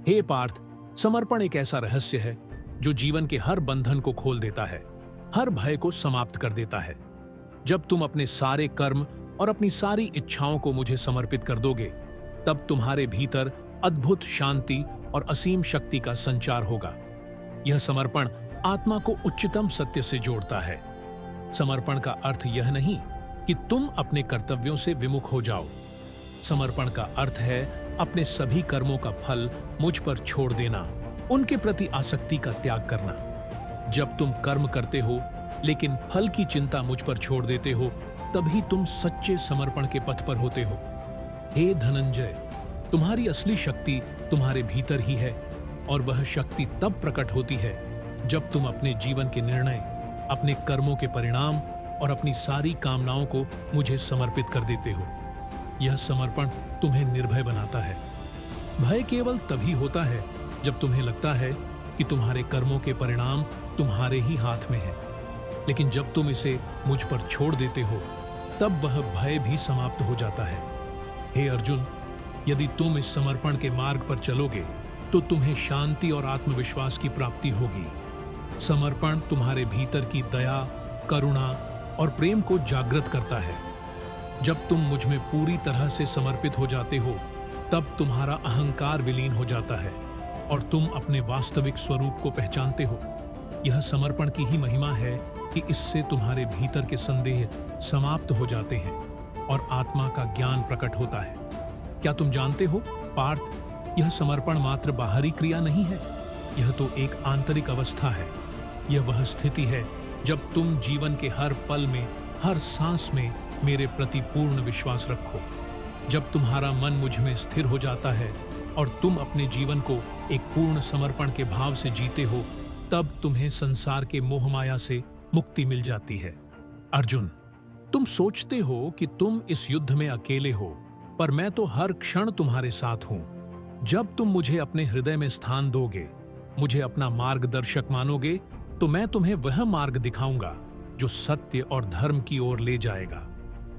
हे पार्थ, समर्पण एक ऐसा रहस्य है जो जीवन के हर बंधन को खोल देता है, हर भय को समाप्त कर देता है। जब तुम अपने सारे कर्म और अपनी सारी इच्छाओं को मुझे समर्पित कर दोगे, तब तुम्हारे भीतर अद्भुत शांति और असीम शक्ति का संचार होगा। यह समर्पण आत्मा को उच्चतम सत्य से जोड़ता है। समर्पण का अर्थ यह नहीं कि तुम अपने कर्तव्यों से विमुख हो जाओ। समर्पण का अर्थ है अपने सभी कर्मों का फल मुझ पर छोड़ देना, उनके प्रति आसक्ति का त्याग करना। जब तुम कर्म करते हो लेकिन फल की चिंता मुझ पर छोड़ देते हो, तभी तुम सच्चे समर्पण के पथ पर होते हो। हे धनंजय, तुम्हारी असली शक्ति तुम्हारे भीतर ही है, और वह शक्ति तब प्रकट होती है जब तुम अपने जीवन के निर्णय, अपने कर्मों के परिणाम और अपनी सारी कामनाओं को मुझे समर्पित कर देते हो। यह समर्पण तुम्हें निर्भय बनाता है। भय केवल तभी होता है जब तुम्हें लगता है कि तुम्हारे कर्मों के परिणाम तुम्हारे ही हाथ में है, लेकिन जब तुम इसे मुझ पर छोड़ देते हो, तब वह भय भी समाप्त हो जाता है। हे अर्जुन, यदि तुम इस समर्पण के मार्ग पर चलोगे तो तुम्हें शांति और आत्मविश्वास की प्राप्ति होगी। समर्पण तुम्हारे भीतर की दया, करुणा और प्रेम को जागृत करता है। जब तुम मुझ में पूरी तरह से समर्पित हो जाते हो, तब तुम्हारा अहंकार विलीन हो जाता है और तुम अपने वास्तविक स्वरूप को पहचानते हो। यह समर्पण की ही महिमा है कि इससे तुम्हारे भीतर के संदेह समाप्त हो जाते हैं और आत्मा का ज्ञान प्रकट होता है। क्या तुम जानते हो पार्थ, यह समर्पण मात्र बाहरी क्रिया नहीं है, यह तो एक आंतरिक अवस्था है। यह वह स्थिति है जब तुम जीवन के हर पल में, हर सांस में मेरे प्रति पूर्ण विश्वास रखो। जब तुम्हारा मन मुझ में स्थिर हो जाता है और तुम अपने जीवन को एक पूर्ण समर्पण के भाव से जीते हो, तब तुम्हें संसार के मोह माया से मुक्ति मिल जाती है। अर्जुन, तुम सोचते हो कि तुम इस युद्ध में अकेले हो, पर मैं तो हर क्षण तुम्हारे साथ हूं। जब तुम मुझे अपने हृदय में स्थान दोगे, मुझे अपना मार्गदर्शक मानोगे, तो मैं तुम्हें वह मार्ग दिखाऊंगा जो सत्य और धर्म की ओर ले जाएगा।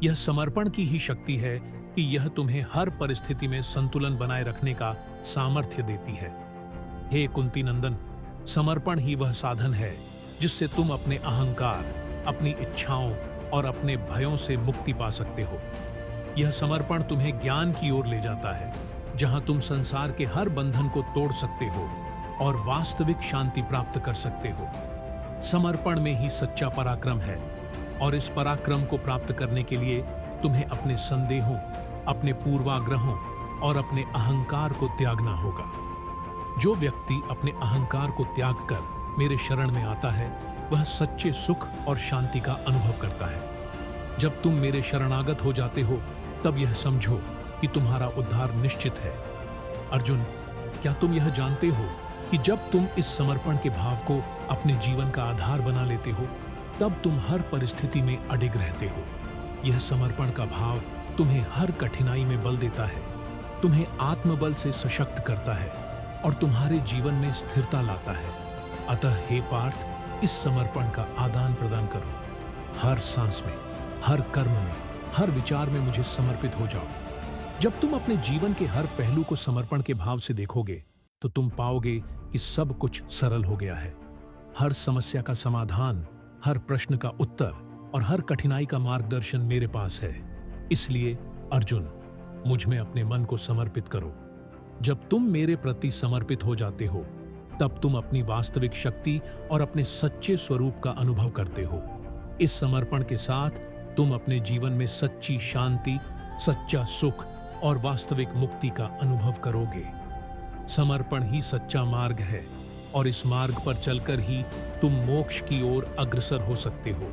यह समर्पण की ही शक्ति है कि यह तुम्हें हर परिस्थिति में संतुलन बनाए रखने का सामर्थ्य देती है। हे कुंती नंदन, समर्पण ही वह साधन है जिससे तुम अपने अहंकार, अपनी इच्छाओं और अपने भयों से मुक्ति पा सकते हो। यह समर्पण तुम्हें ज्ञान की ओर ले जाता है, जहां तुम संसार के हर बंधन को तोड़ सकते हो और वास्तविक शांति प्राप्त कर सकते हो। समर्पण में ही सच्चा पराक्रम है, और इस पराक्रम को प्राप्त करने के लिए तुम्हें अपने संदेहों, अपने पूर्वाग्रहों और अपने अहंकार को त्यागना होगा। जो व्यक्ति अपने अहंकार को त्याग कर मेरे शरण में आता है, वह सच्चे सुख और शांति का अनुभव करता है। जब तुम मेरे शरणागत हो जाते हो, तब यह समझो कि तुम्हारा उद्धार निश्चित है। अर्जुन, क्या तुम यह जानते हो कि जब तुम इस समर्पण के भाव को अपने जीवन का आधार बना लेते हो, तब तुम हर परिस्थिति में अडिग रहते हो। यह समर्पण का भाव तुम्हें हर कठिनाई में बल देता है, तुम्हें आत्मबल से सशक्त करता है और तुम्हारे जीवन में स्थिरता लाता है। अतः हे पार्थ, इस समर्पण का आदान प्रदान करो। हर सांस में, हर कर्म में, हर विचार में मुझे समर्पित हो जाओ। जब तुम अपने जीवन के हर पहलू को समर्पण के भाव से देखोगे, तो तुम पाओगे कि सब कुछ सरल हो गया है। हर समस्या का समाधान, हर प्रश्न का उत्तर और हर कठिनाई का मार्गदर्शन मेरे पास है। इसलिए अर्जुन, मुझ में अपने मन को समर्पित करो। जब तुम मेरे प्रति समर्पित हो जाते हो, तब तुम अपनी वास्तविक शक्ति और अपने सच्चे स्वरूप का अनुभव करते हो। इस समर्पण के साथ तुम अपने जीवन में सच्ची शांति, सच्चा सुख और वास्तविक मुक्ति का अनुभव करोगे। समर्पण ही सच्चा मार्ग है, और इस मार्ग पर चलकर ही तुम मोक्ष की ओर अग्रसर हो सकते हो।